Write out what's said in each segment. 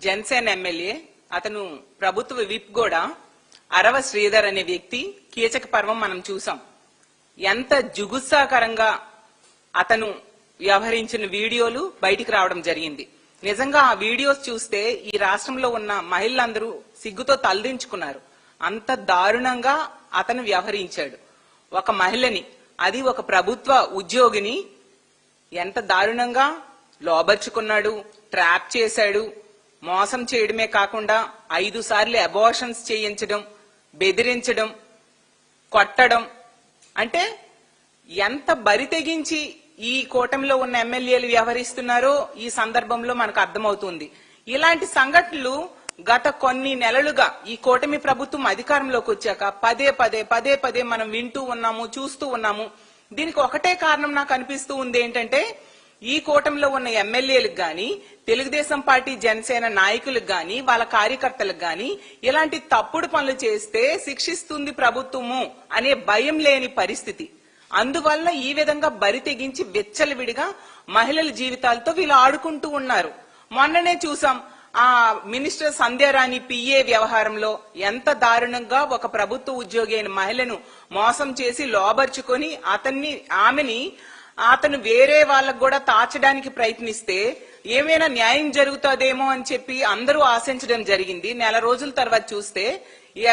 Janasena MLA అతను ప్రభుత్వ whip కూడా అరవ శ్రీధర్ అనే వ్యక్తి కీచక పర్వం మనం చూసాం. ఎంత జుగుత్సాకరంగా అతను వ్యవహరించిన వీడియోలు బయటికి రావడం జరిగింది. నిజంగా ఆ వీడియోస్ చూస్తే ఈ రాష్ట్రంలో ఉన్న మహిళలందరూ సిగ్గుతో తలదించుకున్నారు. అంత దారుణంగా అతను వ్యవహరించాడు. ఒక మహిళని, అది ఒక ప్రభుత్వ ఉద్యోగిని ఎంత దారుణంగా లోబర్చుకున్నాడు, ట్రాప్ చేశాడు. మోసం చేయడమే కాకుండా 5 సార్లు అబార్షన్స్ చేయించడం, బెదిరించడం, కొట్టడం. అంటే ఎంత బరి తెగించి ఈ కూటమిలో ఉన్న ఎమ్మెల్యేలు వ్యవహరిస్తున్నారో ఈ సందర్భంలో మనకు అర్థమవుతుంది. ఇలాంటి సంఘటనలు గత కొన్ని నెలలుగా ఈ కూటమి ప్రభుత్వం అధికారంలోకి వచ్చాక పదే పదే మనం వింటూ ఉన్నాము, చూస్తూ ఉన్నాము. దీనికి ఒకటే కారణం నాకు అనిపిస్తూ ఉంది. ఏంటంటే ఈ కూటమిలో ఉన్న ఎమ్మెల్యేలకు గాని, తెలుగుదేశం పార్టీ జనసేన నాయకులకు గాని, వాళ్ళ కార్యకర్తలకు గాని ఇలాంటి తప్పుడు పనులు చేస్తే శిక్షిస్తుంది ప్రభుత్వము అనే భయం లేని పరిస్థితి. అందువల్ల ఈ విధంగా బరి తెగించి విచ్చలవిడిగా మహిళల జీవితాలతో వీళ్ళు ఆడుకుంటూ ఉన్నారు. మొన్ననే చూసాం ఆ మినిస్టర్ సంధ్యారాణి పిఏ వ్యవహారంలో ఎంత దారుణంగా ఒక ప్రభుత్వ ఉద్యోగి అయిన మహిళను మోసం చేసి లోబర్చుకొని ఆమెని అతను వేరే వాళ్ళకు కూడా తాచడానికి ప్రయత్నిస్తే ఏమైనా న్యాయం జరుగుతుందేమో అని చెప్పి అందరూ ఆశించడం జరిగింది. నెల రోజుల తర్వాత చూస్తే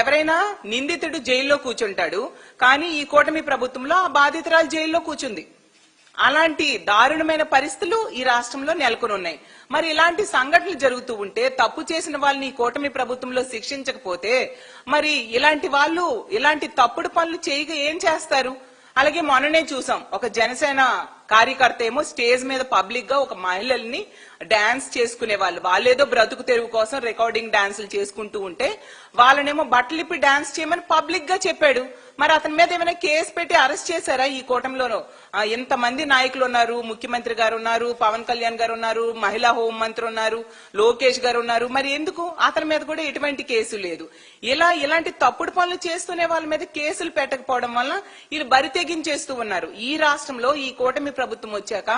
ఎవరైనా నిందితుడు జైల్లో కూర్చుంటాడు, కానీ ఈ కూటమి ప్రభుత్వంలో ఆ బాధితురాలు జైల్లో కూర్చుంది. అలాంటి దారుణమైన పరిస్థితులు ఈ రాష్ట్రంలో నెలకొని ఉన్నాయి. మరి ఇలాంటి సంఘటనలు జరుగుతూ ఉంటే తప్పు చేసిన వాళ్ళని ఈ కూటమి ప్రభుత్వంలో శిక్షించకపోతే మరి ఇలాంటి వాళ్ళు ఇలాంటి తప్పుడు పనులు చేయగా ఏం చేస్తారు? అలాగే మొన్ననే చూసాం ఒక జనసేన కార్యకర్త ఏమో స్టేజ్ మీద పబ్లిక్ గా ఒక మహిళల్ని డాన్స్ చేసుకునే వాళ్ళేదో బ్రతుకు తెరువు కోసం రికార్డింగ్ డాన్సులు చేసుకుంటూ ఉంటే వాళ్ళనేమో బట్టలిప్పి డాన్స్ చేయమని పబ్లిక్ గా చెప్పాడు. మరి అతని మీద ఏమైనా కేసు పెట్టి అరెస్ట్ చేశారా? ఈ కూటమిలోనూ ఎంతమంది నాయకులు ఉన్నారు, ముఖ్యమంత్రి గారు ఉన్నారు, పవన్ కళ్యాణ్ గారు ఉన్నారు, మహిళా హోంమంత్రి ఉన్నారు, లోకేష్ గారు ఉన్నారు. మరి ఎందుకు అతని మీద కూడా ఎటువంటి కేసు లేదు? ఇలాంటి తప్పుడు పనులు చేస్తూనే వాళ్ళ మీద కేసులు పెట్టకపోవడం వల్ల వీళ్ళు బరి తెగించేస్తూ ఉన్నారు. ఈ రాష్ట్రంలో ఈ కూటమి ప్రభుత్వం వచ్చాక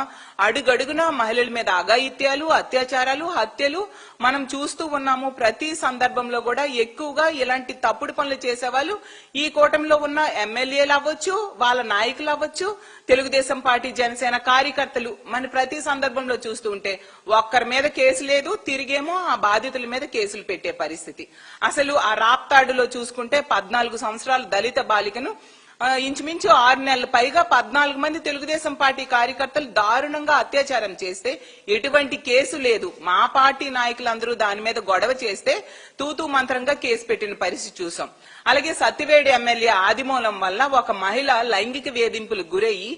అడుగడుగునా మహిళల మీద అఘాయిత్యాలు, అత్యాచారాలు, హత్యలు మనం చూస్తూ ఉన్నాము. ప్రతి సందర్భంలో కూడా ఎక్కువగా ఇలాంటి తప్పుడు పనులు చేసేవాళ్ళు ఈ కూటమిలో ఉన్న ఎమ్మెల్యేలు అవ్వచ్చు, వాళ్ళ నాయకులు అవ్వచ్చు, తెలుగుదేశం పార్టీ జనసేన కార్యకర్తలు మన ప్రతి సందర్భంలో చూస్తూ ఉంటే ఒక్కరి మీద కేసు లేదు, తిరిగేమో ఆ బాధితుల మీద కేసులు పెట్టే పరిస్థితి. అసలు ఆ రాప్తాడులో చూసుకుంటే 14 సంవత్సరాల దళిత బాలికను ఇంచుమించు 6 నెలల పైగా 14 మంది తెలుగుదేశం పార్టీ కార్యకర్తలు దారుణంగా అత్యాచారం చేస్తే ఎటువంటి కేసు లేదు. మా పార్టీ నాయకులందరూ దాని మీద గొడవ చేస్తే తూతూ మంత్రంగా కేసు పెట్టిన పరిస్థితి చూసాం. అలాగే సత్తివేడి ఎమ్మెల్యే ఆదిమూలం వల్ల ఒక మహిళ లైంగిక వేధింపులకు గురయ్యి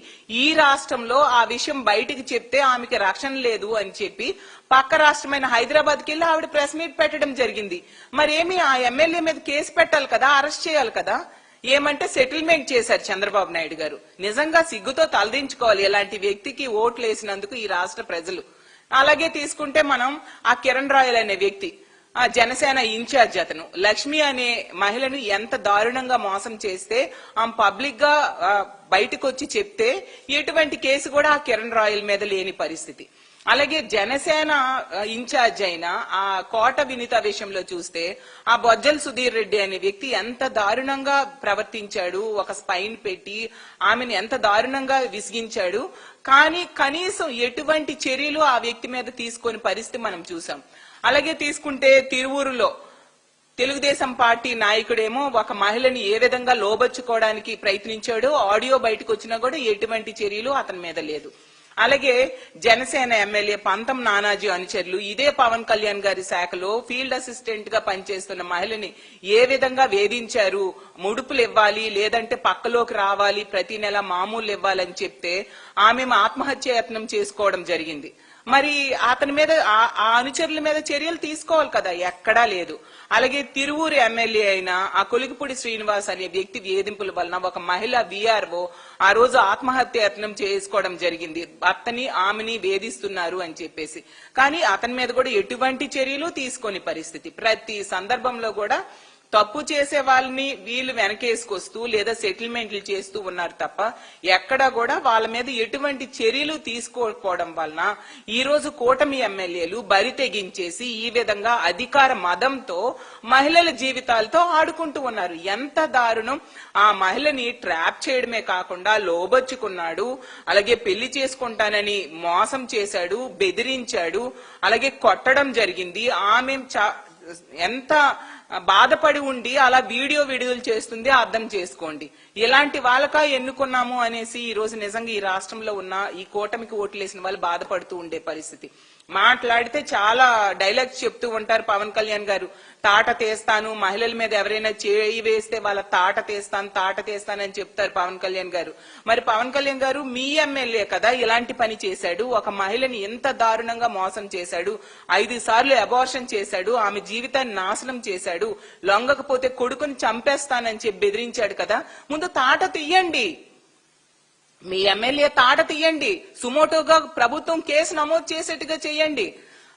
ఈ రాష్ట్రంలో ఆ విషయం బయటికి చెప్తే ఆమెకి రక్షణ లేదు అని చెప్పి పక్క రాష్ట్రమైన హైదరాబాద్కి వెళ్ళి ఆవిడ ప్రెస్ మీట్ పెట్టడం జరిగింది. మరేమి ఆ ఎమ్మెల్యే మీద కేసు పెట్టాలి కదా, అరెస్ట్ చేయాలి కదా. ఏమంటే సెటిల్మెంట్ చేశారు చంద్రబాబు నాయుడు గారు. నిజంగా సిగ్గుతో తలదించుకోవాలి ఇలాంటి వ్యక్తికి ఓట్లు వేసినందుకు ఈ రాష్ట్ర ప్రజలు. అలాగే తీసుకుంటే మనం ఆ కిరణ్ రాయల్ అనే వ్యక్తి ఆ జనసేన ఇన్ఛార్జ్ అతను లక్ష్మి అనే మహిళను ఎంత దారుణంగా మోసం చేస్తే ఆమె పబ్లిక్ గా బయటకు వచ్చి చెప్తే ఎటువంటి కేసు కూడా ఆ కిరణ్ రాయల్ మీద లేని పరిస్థితి. అలాగే జనసేన ఇన్ఛార్జ్ అయిన ఆ కోట వినిత విషయంలో చూస్తే ఆ బొజ్జల సుధీర్ రెడ్డి అనే వ్యక్తి ఎంత దారుణంగా ప్రవర్తించాడు, ఒక స్పైన్ పెట్టి ఆమెను ఎంత దారుణంగా విసిగించాడు. కానీ కనీసం ఎటువంటి చర్యలు ఆ వ్యక్తి మీద తీసుకొని పరిస్థితి మనం చూసాం. అలాగే తీసుకుంటే తిరువూరులో తెలుగుదేశం పార్టీ నాయకుడేమో ఒక మహిళని ఏ విధంగా లోబర్చుకోవడానికి ప్రయత్నించాడో ఆడియో బయటకు వచ్చినా కూడా ఎటువంటి చర్యలు అతని మీద లేదు. అలాగే జనసేన ఎమ్మెల్యే పంతం నానాజీ అనుచరులు ఇదే పవన్ కళ్యాణ్ గారి శాఖలో ఫీల్డ్ అసిస్టెంట్ గా పనిచేస్తున్న మహిళని ఏ విధంగా వేధించారు, ముడుపులు ఇవ్వాలి లేదంటే పక్కలోకి రావాలి, ప్రతి నెల మామూలు ఇవ్వాలని చెప్తే ఆమె ఆత్మహత్య యత్నం చేసుకోవడం జరిగింది. మరి అతని మీద ఆ అనుచరుల మీద చర్యలు తీసుకోవాలి కదా, ఎక్కడా లేదు. అలాగే తిరువూరు ఎమ్మెల్యే అయిన ఆ కొలికిపూడి శ్రీనివాస్ అనే వ్యక్తి వేధింపుల వలన ఒక మహిళ విఆర్ఓ ఆ రోజు ఆత్మహత్య యత్నం చేసుకోవడం జరిగింది. భర్తని ఆమెని వేధిస్తున్నారు అని చెప్పేసి. కానీ అతని మీద కూడా ఎటువంటి చర్యలు తీసుకోని పరిస్థితి. ప్రతి సందర్భంలో కూడా తప్పు చేసే వాళ్ళని వీళ్ళు వెనకేసుకొస్తూ లేదా సెటిల్మెంట్లు చేస్తూ ఉన్నారు తప్ప ఎక్కడా కూడా వాళ్ళ మీద ఎటువంటి చర్యలు తీసుకోకపోవడం వలన ఈ రోజు కూటమి ఎమ్మెల్యేలు బరి తెగించేసి ఈ విధంగా అధికార మదంతో మహిళల జీవితాలతో ఆడుకుంటూ ఉన్నారు. ఎంత దారుణం! ఆ మహిళని ట్రాప్ చేయడమే కాకుండా లోబొచ్చుకున్నాడు, అలాగే పెళ్లి చేసుకుంటానని మోసం చేశాడు, బెదిరించాడు, అలాగే కొట్టడం జరిగింది. ఆమె ఎంత బాధపడి ఉండి అలా వీడియోలు చేస్తుంది అర్థం చేసుకోండి. ఇలాంటి వాళ్ళకా ఎన్నుకున్నాము అనేసి ఈ రోజు నిజంగా ఈ రాష్ట్రంలో ఉన్న ఈ కూటమికి ఓట్లేసిన వాళ్ళు బాధపడుతూ ఉండే పరిస్థితి. మాట్లాడితే చాలా డైలాగ్స్ చెప్తూ ఉంటారు పవన్ కళ్యాణ్ గారు. తాట తీస్తాను, మహిళల మీద ఎవరైనా చేయి వేస్తే వాళ్ళ తాట తీస్తానని చెప్తారు పవన్ కళ్యాణ్ గారు. మరి పవన్ కళ్యాణ్ గారు మీ ఎమ్మెల్యే కదా ఇలాంటి పని చేశాడు, ఒక మహిళని ఎంత దారుణంగా మోసం చేశాడు, 5 సార్లు అబార్షన్ చేశాడు, ఆమె జీవితాన్ని నాశనం చేశాడు, లొంగకపోతే కొడుకుని చంపేస్తానని చెప్పి బెదిరించాడు కదా. ముందు తాట తీయండి, మీ ఎమ్మెల్యే తాట తీయండి, సుమోటోగా ప్రభుత్వం కేసు నమోదు చేసేట్టుగా చేయండి,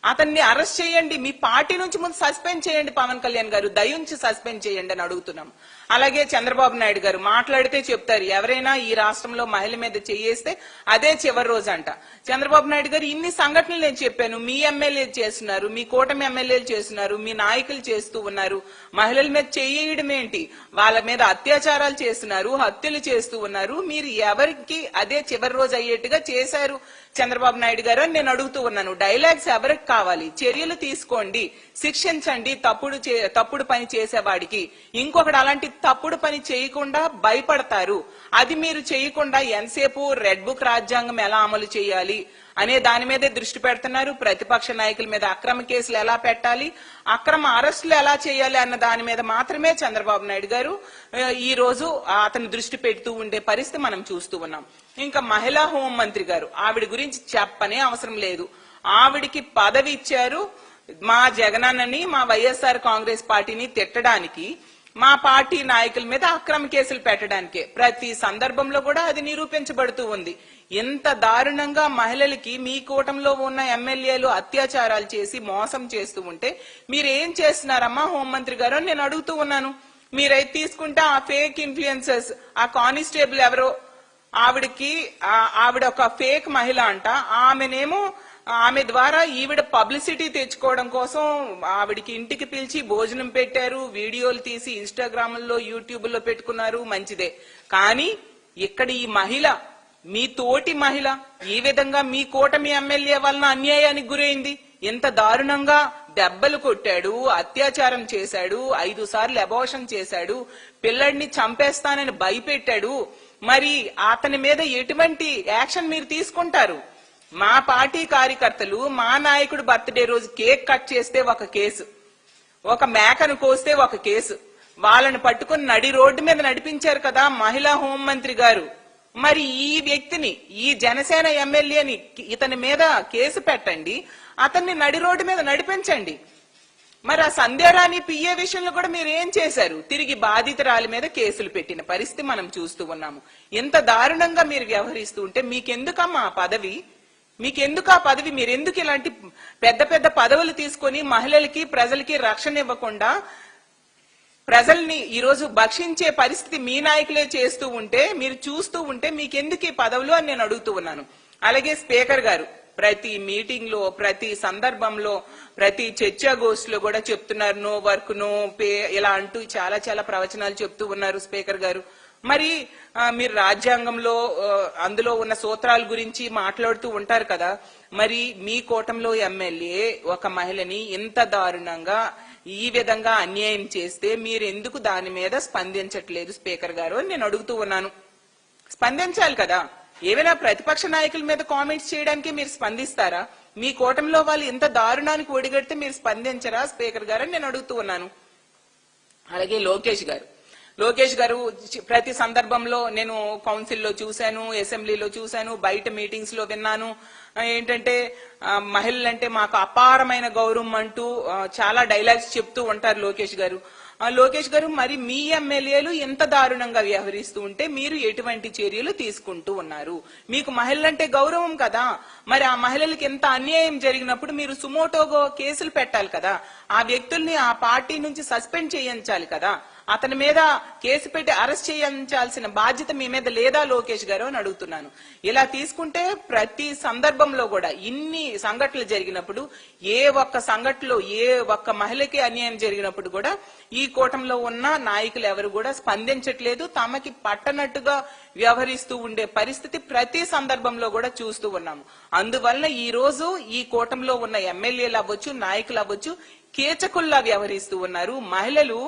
అతన్ని అరెస్ట్ చేయండి, మీ పార్టీ నుంచి ముందు సస్పెండ్ చేయండి. పవన్ కళ్యాణ్ గారు దయించి సస్పెండ్ చేయండి అని అడుగుతున్నాం. అలాగే చంద్రబాబు నాయుడు గారు మాట్లాడితే చెప్తారు ఎవరైనా ఈ రాష్ట్రంలో మహిళ మీద చేయేస్తే అదే చివరి రోజు అంట. చంద్రబాబు నాయుడు గారు ఇన్ని సంఘటనలు నేను చెప్పాను, మీ ఎమ్మెల్యేలు చేస్తున్నారు, మీ కూటమి ఎమ్మెల్యేలు చేస్తున్నారు, మీ నాయకులు చేస్తూ ఉన్నారు. మహిళల మీద చేయడం ఏంటి, వాళ్ళ మీద అత్యాచారాలు చేస్తున్నారు, హత్యలు చేస్తూ ఉన్నారు. మీరు ఎవరికి అదే చివరి రోజు అయ్యేట్టుగా చేశారు చంద్రబాబు నాయుడు గారు అని నేను ఉన్నాను. డైలాగ్స్ ఎవరికి కావాలి? చర్యలు తీసుకోండి, శిక్షించండి తప్పుడు పని చేసేవాడికి. ఇంకొకటి అలాంటి తప్పుడు పని చేయకుండా భయపడతారు. అది మీరు చేయకుండా ఎంతసేపు రెడ్ బుక్ రాజ్యాంగం ఎలా అమలు చేయాలి అనే దాని మీదే దృష్టి పెడుతున్నారు. ప్రతిపక్ష నాయకుల మీద అక్రమ కేసులు ఎలా పెట్టాలి, అక్రమ అరెస్టులు ఎలా చేయాలి అన్న దాని మీద మాత్రమే చంద్రబాబు నాయుడు గారు ఈ రోజు అతను దృష్టి పెడుతూ ఉండే పరిస్థితి మనం చూస్తూ ఉన్నాం. ఇంకా మహిళా హోంమంత్రి గారు, ఆవిడ గురించి చెప్పనే అవసరం లేదు. ఆవిడికి పదవి ఇచ్చారు మా జగనన్నని, మా వైఎస్ఆర్ కాంగ్రెస్ పార్టీని తిట్టడానికి, మా పార్టీ నాయకుల మీద అక్రమ కేసులు పెట్టడానికే. ప్రతి సందర్భంలో కూడా అది నిరూపించబడుతూ ఉంది. ఎంత దారుణంగా మహిళలకి మీ కూటంలో ఉన్న ఎమ్మెల్యేలు అత్యాచారాలు చేసి మోసం చేస్తూ ఉంటే మీరేం చేస్తున్నారమ్మా హోంమంత్రి గారు అని నేను అడుగుతూ ఉన్నాను. మీరైతే తీసుకుంటే ఆ ఫేక్ ఇన్ఫ్లుయెన్సర్స్, ఆ కానిస్టేబుల్ ఎవరో ఆవిడ ఒక ఫేక్ మహిళ అంట, ఆమె ద్వారా ఈవిడ పబ్లిసిటీ తెచ్చుకోవడం కోసం ఆవిడికి ఇంటికి పిలిచి భోజనం పెట్టారు, వీడియోలు తీసి ఇన్స్టాగ్రామ్ లో యూట్యూబ్ లో పెట్టుకున్నారు, మంచిదే. కానీ ఇక్కడ ఈ మహిళ, మీ తోటి మహిళ ఈ విధంగా మీ కూటమి ఎమ్మెల్యే వలన అన్యాయానికి గురైంది. ఎంత దారుణంగా దెబ్బలు కొట్టాడు, అత్యాచారం చేశాడు, 5 సార్లు అబార్షన్ చేశాడు, పిల్లడిని చంపేస్తానని భయపెట్టాడు. మరి అతని మీద ఎటువంటి యాక్షన్ మీరు తీసుకుంటారు? మా పార్టీ కార్యకర్తలు మా నాయకుడు బర్త్డే రోజు కేక్ కట్ చేస్తే ఒక కేసు, ఒక మేకను కోస్తే ఒక కేసు, వాళ్ళని పట్టుకుని నడి రోడ్డు మీద నడిపించారు కదా మహిళా హోంమంత్రి గారు. మరి ఈ వ్యక్తిని, ఈ జనసేన ఎమ్మెల్యేని ఇతని మీద కేసు పెట్టండి, అతన్ని నడి రోడ్డు మీద నడిపించండి. మరి ఆ సంధ్యారాణి పిఏ విషయంలో కూడా మీరు ఏం చేశారు? తిరిగి బాధితురాలి మీద కేసులు పెట్టిన పరిస్థితి మనం చూస్తూ ఉన్నాము. ఎంత దారుణంగా మీరు వ్యవహరిస్తూ ఉంటే మీకెందుకమ్మా ఆ పదవి? మీకెందుకు ఆ పదవి? మీరెందుకు ఇలాంటి పెద్ద పెద్ద పదవులు తీసుకొని మహిళలకి ప్రజలకి రక్షణ ఇవ్వకుండా ప్రజల్ని ఈరోజు భక్షించే పరిస్థితి మీ నాయకులే చేస్తూ ఉంటే, మీరు చూస్తూ ఉంటే మీకెందుకు ఈ పదవులు అని నేను అడుగుతూ ఉన్నాను. అలాగే స్పీకర్ గారు ప్రతి మీటింగ్ లో, ప్రతి సందర్భంలో, ప్రతి చర్చాగోష్ఠిలో కూడా చెప్తున్నారు నో వర్క్ నో పే ఇలా అంటూ చాలా చాలా ప్రవచనాలు చెప్తూ ఉన్నారు స్పీకర్ గారు. మరి మీరు రాజ్యాంగంలో అందులో ఉన్న సూత్రాల గురించి మాట్లాడుతూ ఉంటారు కదా. మరి మీ కూటమిలో ఎమ్మెల్యే ఒక మహిళని ఇంత దారుణంగా ఈ విధంగా అన్యాయం చేస్తే మీరు ఎందుకు దాని మీద స్పందించట్లేదు స్పీకర్ గారు అని నేను అడుగుతూ ఉన్నాను. స్పందించాలి కదా. ఏమైనా ప్రతిపక్ష నాయకుల మీద కామెంట్స్ చేయడానికి మీరు స్పందిస్తారా? మీ కూటమిలో వాళ్ళు ఇంత దారుణానికి ఒడిగడితే మీరు స్పందించరా స్పీకర్ గారు అని నేను అడుగుతూ ఉన్నాను. అలాగే లోకేష్ గారు ప్రతి సందర్భంలో నేను కౌన్సిల్లో చూశాను, అసెంబ్లీలో చూశాను, బయట మీటింగ్స్ లో విన్నాను. ఏంటంటే మహిళలంటే మాకు అపారమైన గౌరవం అంటూ చాలా డైలాగ్స్ చెప్తూ ఉంటారు లోకేష్ గారు. లోకేష్ గారు మరి మీ ఎమ్మెల్యేలు ఎంత దారుణంగా వ్యవహరిస్తూ ఉంటే మీరు ఎటువంటి చర్యలు తీసుకుంటూ ఉన్నారు? మీకు మహిళలంటే గౌరవం కదా, మరి ఆ మహిళలకు ఎంత అన్యాయం జరిగినప్పుడు మీరు సుమోటోగా కేసులు పెట్టాలి కదా, ఆ వ్యక్తుల్ని ఆ పార్టీ నుంచి సస్పెండ్ చేయించాలి కదా, అతని మీద కేసు పెట్టి అరెస్ట్ చేయించాల్సిన బాధ్యత మీ మీద లేదా లోకేష్ గారు అని అడుగుతున్నాను. ఇలా తీసుకుంటే ప్రతి సందర్భంలో కూడా ఇన్ని సంఘటనలు జరిగినప్పుడు ఏ ఒక్క సంఘటనలో ఏ ఒక్క మహిళకి అన్యాయం జరిగినప్పుడు కూడా ఈ కూటమిలో ఉన్న నాయకులు ఎవరు కూడా స్పందించట్లేదు, తమకి పట్టనట్టుగా వ్యవహరిస్తూ ఉండే పరిస్థితి ప్రతి సందర్భంలో కూడా చూస్తూ ఉన్నాము. అందువల్ల ఈ రోజు ఈ కూటమిలో ఉన్న ఎమ్మెల్యేలు అవ్వచ్చు, నాయకులు అవ్వచ్చు, కీచకుల్లా వ్యవహరిస్తూ ఉన్నారు. మహిళలు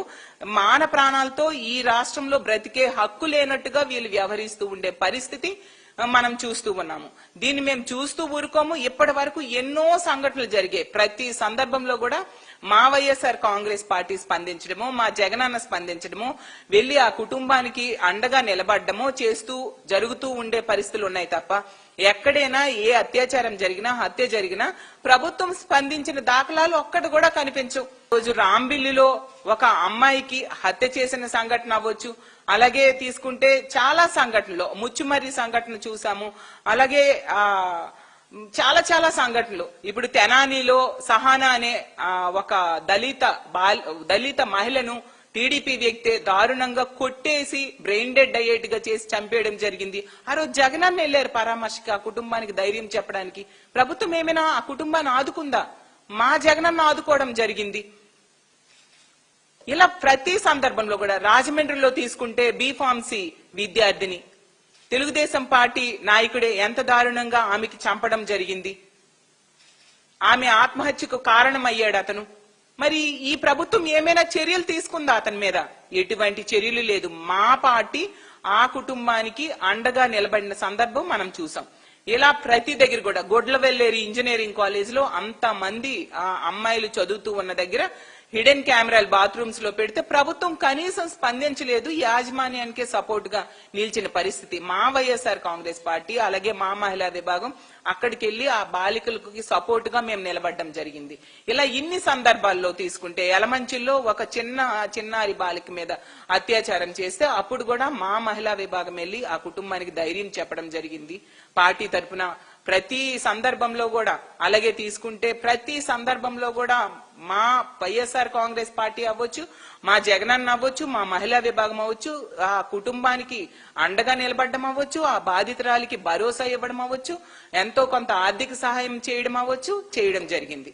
మాన ప్రాణాలతో ఈ రాష్ట్రంలో బ్రతికే హక్కు లేనట్టుగా వీళ్ళు వ్యవహరిస్తూ ఉండే పరిస్థితి మనం చూస్తూ ఉన్నాము. దీన్ని మేము చూస్తూ ఊరుకోము. ఇప్పటి వరకు ఎన్నో సంఘటనలు జరిగాయి. ప్రతి సందర్భంలో కూడా మా వైఎస్ఆర్ కాంగ్రెస్ పార్టీ స్పందించడమో, మా జగనన్న స్పందించడమో, వెళ్లి ఆ కుటుంబానికి అండగా నిలబడ్డమో చేస్తూ జరుగుతూ ఉండే పరిస్థితులు ఉన్నాయి తప్ప ఎక్కడైనా ఏ అత్యాచారం జరిగినా, హత్య జరిగినా ప్రభుత్వం స్పందించిన దాఖలాలు ఒక్కటి కూడా కనిపించవు. రోజు రాంబిల్లిలో ఒక అమ్మాయికి హత్య చేసిన సంఘటన అవ్వచ్చు, అలాగే తీసుకుంటే చాలా సంఘటనలు, ముచ్చుమర్రి సంఘటన చూసాము, అలాగే చాలా చాలా సంఘటనలు. ఇప్పుడు తెనాలిలో సహానా అనే ఒక దళిత మహిళను టీడీపీ వ్యక్తి దారుణంగా కొట్టేసి బ్రెయిన్ డెడ్ అయ్యేట్టుగా చేసి చంపేయడం జరిగింది. ఆ రోజు జగనన్న వెళ్లారు పరామర్శకి, ఆ కుటుంబానికి ధైర్యం చెప్పడానికి. ప్రభుత్వం ఏమైనా ఆ కుటుంబాన్ని ఆదుకుందా? మా జగనన్న ఆదుకోవడం జరిగింది. ఇలా ప్రతి సందర్భంలో కూడా రాజమండ్రిలో తీసుకుంటే బీఫార్మసీ విద్యార్థిని తెలుగుదేశం పార్టీ నాయకుడే ఎంత దారుణంగా ఆమెకి చంపడం జరిగింది. ఆమె ఆత్మహత్యకు కారణమయ్యాడు అతను. మరి ఈ ప్రభుత్వం ఏమైనా చర్యలు తీసుకుందా అతని మీద? ఎటువంటి చర్యలు లేదు. మా పార్టీ ఆ కుటుంబానికి అండగా నిలబడిన సందర్భం మనం చూసాం. ఇలా ప్రతి దగ్గర కూడా గొడ్లవెల్లేరి ఇంజనీరింగ్ కాలేజ్ లో అంత మంది అమ్మాయిలు చదువుతూ ఉన్న దగ్గర హిడెన్ కెమెరాలు బాత్రూమ్స్ లో పెడితే ప్రభుత్వం కనీసం స్పందించలేదు, యాజమాన్యానికే సపోర్ట్ గా నిలిచిన పరిస్థితి. మా వైఎస్ఆర్ కాంగ్రెస్ పార్టీ అలాగే మా మహిళా విభాగం అక్కడికి వెళ్లి ఆ బాలికలకి సపోర్ట్ గా మేము నిలబడడం జరిగింది. ఇలా ఇన్ని సందర్భాల్లో తీసుకుంటే యలమంచిలో ఒక చిన్నారి బాలిక మీద అత్యాచారం చేస్తే అప్పుడు కూడా మా మహిళా విభాగం వెళ్లి ఆ కుటుంబానికి ధైర్యం చెప్పడం జరిగింది పార్టీ తరఫున. ప్రతి సందర్భంలో కూడా అలాగే తీసుకుంటే ప్రతి సందర్భంలో కూడా మా వైఎస్ఆర్ కాంగ్రెస్ పార్టీ అవ్వచ్చు, మా జగనన్న అవ్వచ్చు, మా మహిళా విభాగం అవ్వచ్చు, ఆ కుటుంబానికి అండగా నిలబడడం అవ్వచ్చు, ఆ బాధితురాలికి భరోసా ఇవ్వడం అవ్వచ్చు, ఎంతో కొంత ఆర్థిక సహాయం చేయడం జరిగింది.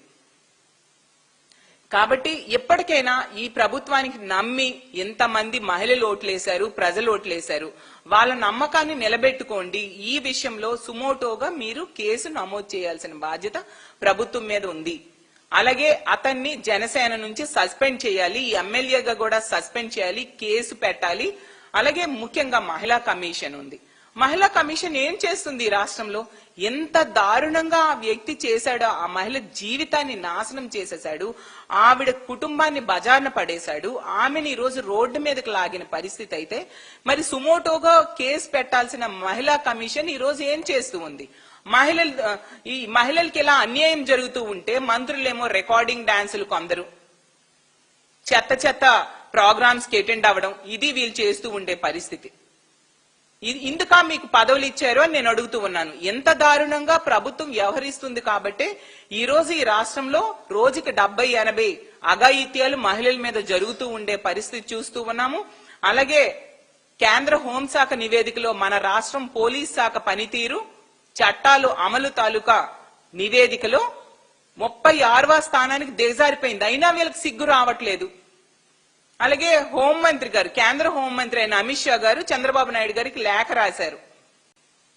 కాబట్టి ఎప్పటికైనా ఈ ప్రభుత్వానికి నమ్మి ఎంతమంది మహిళలు ఓట్లేశారు, ప్రజలు ఓట్లేశారు, వాళ్ళ నమ్మకాన్ని నిలబెట్టుకోండి. ఈ విషయంలో సుమోటోగా మీరు కేసు నమోదు చేయాల్సిన బాధ్యత ప్రభుత్వం మీద ఉంది. అలాగే అతన్ని జనసేన నుంచి సస్పెండ్ చేయాలి, ఎమ్మెల్యేగా కూడా సస్పెండ్ చేయాలి, కేసు పెట్టాలి. అలాగే ముఖ్యంగా మహిళా కమిషన్ ఉంది. మహిళా కమిషన్ ఏం చేస్తుంది? రాష్ట్రంలో ఎంత దారుణంగా ఆ వ్యక్తి చేశాడో, ఆ మహిళ జీవితాన్ని నాశనం చేసేశాడు, ఆవిడ కుటుంబాన్ని బజార్న పడేశాడు, ఆమెను ఈ రోజు రోడ్డు మీదకి లాగిన పరిస్థితి అయితే మరి సుమోటోగా కేసు పెట్టాల్సిన మహిళా కమిషన్ ఈ రోజు ఏం చేస్తూ ఉంది? ఈ మహిళలకి ఇలా అన్యాయం జరుగుతూ ఉంటే మంత్రులేమో రికార్డింగ్ డాన్సులు, కొందరు చెత్త ప్రోగ్రామ్స్ కి అటెండ్ అవ్వడం, ఇది వీళ్ళు చేస్తూ ఉండే పరిస్థితి. ఇందుక మీకు పదవులు ఇచ్చారు అని నేను అడుగుతూ ఉన్నాను. ఎంత దారుణంగా ప్రభుత్వం వ్యవహరిస్తుంది కాబట్టి ఈ రోజు ఈ రాష్ట్రంలో రోజుకి 70-80 అఘాయిత్యాలు మహిళల మీద జరుగుతూ ఉండే పరిస్థితి చూస్తూ ఉన్నాము. అలాగే కేంద్ర హోంశాఖ నివేదికలో మన రాష్ట్రం పోలీస్ శాఖ పనితీరు, చట్టాలు అమలు తాలూకా నివేదికలో 36వ స్థానానికి దిగజారిపోయింది. అయినా వీళ్ళకి సిగ్గు రావట్లేదు. అలాగే హోంమంత్రి గారు, కేంద్ర హోంమంత్రి అయిన అమిత్ షా గారు చంద్రబాబు నాయుడు గారికి లేఖ రాశారు.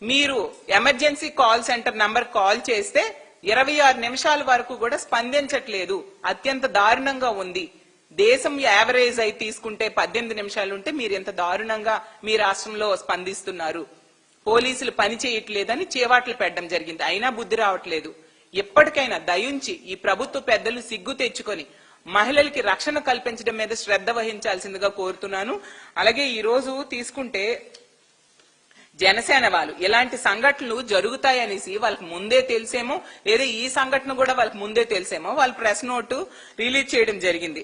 మీరు emergency call centre number call చేస్తే 26 నిమిషాల వరకు కూడా స్పందించట్లేదు, అత్యంత దారుణంగా ఉంది. దేశం యావరేజ్ అయి తీసుకుంటే 18 నిమిషాలు ఉంటే మీరు ఎంత దారుణంగా మీ రాష్ట్రంలో స్పందిస్తున్నారు, పోలీసులు పని చేయట్లేదని చేవాట్లు పెట్టడం జరిగింది. అయినా బుద్ధి రావట్లేదు. ఎప్పటికైనా దయుంచి ఈ ప్రభుత్వ పెద్దలు సిగ్గు తెచ్చుకొని మహిళలకి రక్షణ కల్పించడం మీద శ్రద్ధ వహించాల్సిందిగా కోరుతున్నాను. అలాగే ఈ రోజు తీసుకుంటే జనసేన వాళ్ళు ఇలాంటి సంఘటనలు జరుగుతాయనేసి వాళ్ళకి ముందే తెలిసేమో, లేదా ఈ సంఘటన కూడా వాళ్ళకి ముందే తెలిసేమో వాళ్ళు ప్రెస్ నోటు రిలీజ్ చేయడం జరిగింది.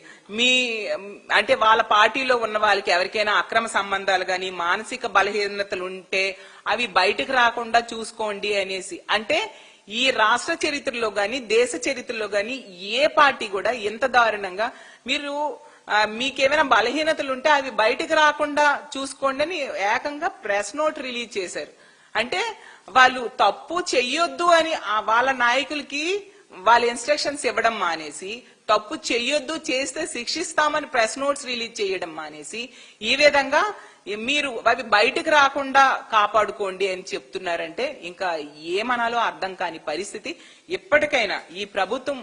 అంటే వాళ్ళ పార్టీలో ఉన్న వాళ్ళకి ఎవరికైనా అక్రమ సంబంధాలు గాని మానసిక బలహీనతలు ఉంటే అవి బయటకు రాకుండా చూసుకోండి అనేసి. అంటే ఈ రాష్ట్ర చరిత్రలో గాని దేశ చరిత్రలో గాని ఏ పార్టీ కూడా ఎంత దారుణంగా మీకేమైనా బలహీనతలు ఉంటే అవి బయటకు రాకుండా చూసుకోండి అని ఏకంగా ప్రెస్ నోట్ రిలీజ్ చేశారు. అంటే వాళ్ళు తప్పు చెయ్యొద్దు అని వాళ్ళ నాయకులకి వాళ్ళ ఇన్స్ట్రక్షన్స్ ఇవ్వడం మానేసి, తప్పు చెయ్యొద్దు చేస్తే శిక్షిస్తామని ప్రెస్ నోట్స్ రిలీజ్ చేయడం మానేసి ఈ విధంగా మీరు అవి బయటకు రాకుండా కాపాడుకోండి అని చెప్తున్నారంటే ఇంకా ఏమనాలో అర్థం కాని పరిస్థితి. ఇప్పటికైనా ఈ ప్రభుత్వం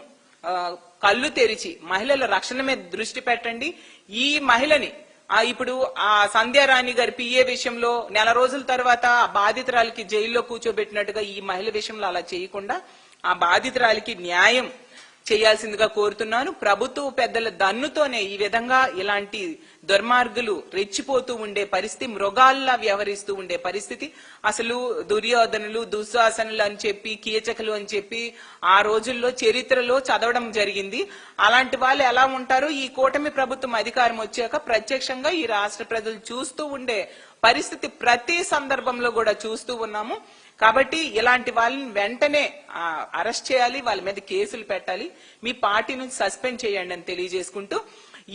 కళ్ళు తెరిచి మహిళల రక్షణ మీద దృష్టి పెట్టండి. ఈ మహిళని ఇప్పుడు ఆ సంధ్యారాణి గారి పిఏ విషయంలో నెల రోజుల తర్వాత ఆ బాధితురాలికి జైల్లో కూర్చోబెట్టినట్టుగా ఈ మహిళ విషయంలో అలా చేయకుండా ఆ బాధితురాలికి న్యాయం చేయాల్సిందిగా కోరుతున్నాను. ప్రభుత్వ పెద్దల దన్నుతోనే ఈ విధంగా ఇలాంటి దుర్మార్గులు రెచ్చిపోతూ ఉండే పరిస్థితి, మృగాల్లా వ్యవహరిస్తూ ఉండే పరిస్థితి. అసలు దుర్యోధనులు దుశ్శాసనులు అని చెప్పి కీచకులు అని చెప్పి ఆ రోజుల్లో చరిత్రలో చదవడం జరిగింది. అలాంటి వాళ్ళు ఎలా ఉంటారో ఈ కూటమి ప్రభుత్వం అధికారం వచ్చాక ప్రత్యక్షంగా ఈ రాష్ట్ర ప్రజలు చూస్తూ ఉండే పరిస్థితి ప్రతి సందర్భంలో కూడా చూస్తూ ఉన్నాము. కాబట్టి ఇలాంటి వాళ్ళని వెంటనే అరెస్ట్ చేయాలి, వాళ్ళ మీద కేసులు పెట్టాలి, మీ పార్టీ నుంచి సస్పెండ్ చేయండి అని తెలియజేసుకుంటూ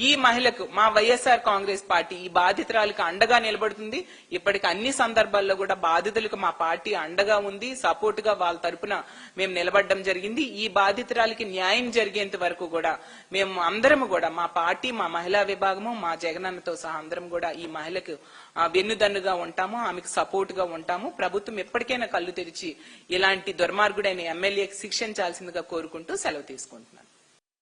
ఈ మహిళకు మా వైఎస్ఆర్ కాంగ్రెస్ పార్టీ ఈ బాధితురాలకు అండగా నిలబడుతుంది. ఇప్పటికి అన్ని సందర్భాల్లో కూడా బాధితులకు మా పార్టీ అండగా ఉంది, సపోర్ట్ గా వాళ్ళ తరపున మేము నిలబడడం జరిగింది. ఈ బాధితురాలకి న్యాయం జరిగేంత వరకు కూడా మేము అందరము కూడా మా పార్టీ, మా మహిళా విభాగము, మా జగనన్నతో సహా అందరం కూడా ఈ మహిళకు వెన్నుదన్నుగా ఉంటాము, ఆమెకు సపోర్ట్ గా ఉంటాము. ప్రభుత్వం ఎప్పటికైనా కళ్ళు తెరిచి ఇలాంటి దుర్మార్గుడైన ఎమ్మెల్యేకి శిక్షించాల్సిందిగా కోరుకుంటూ సెలవు తీసుకుంటున్నాను.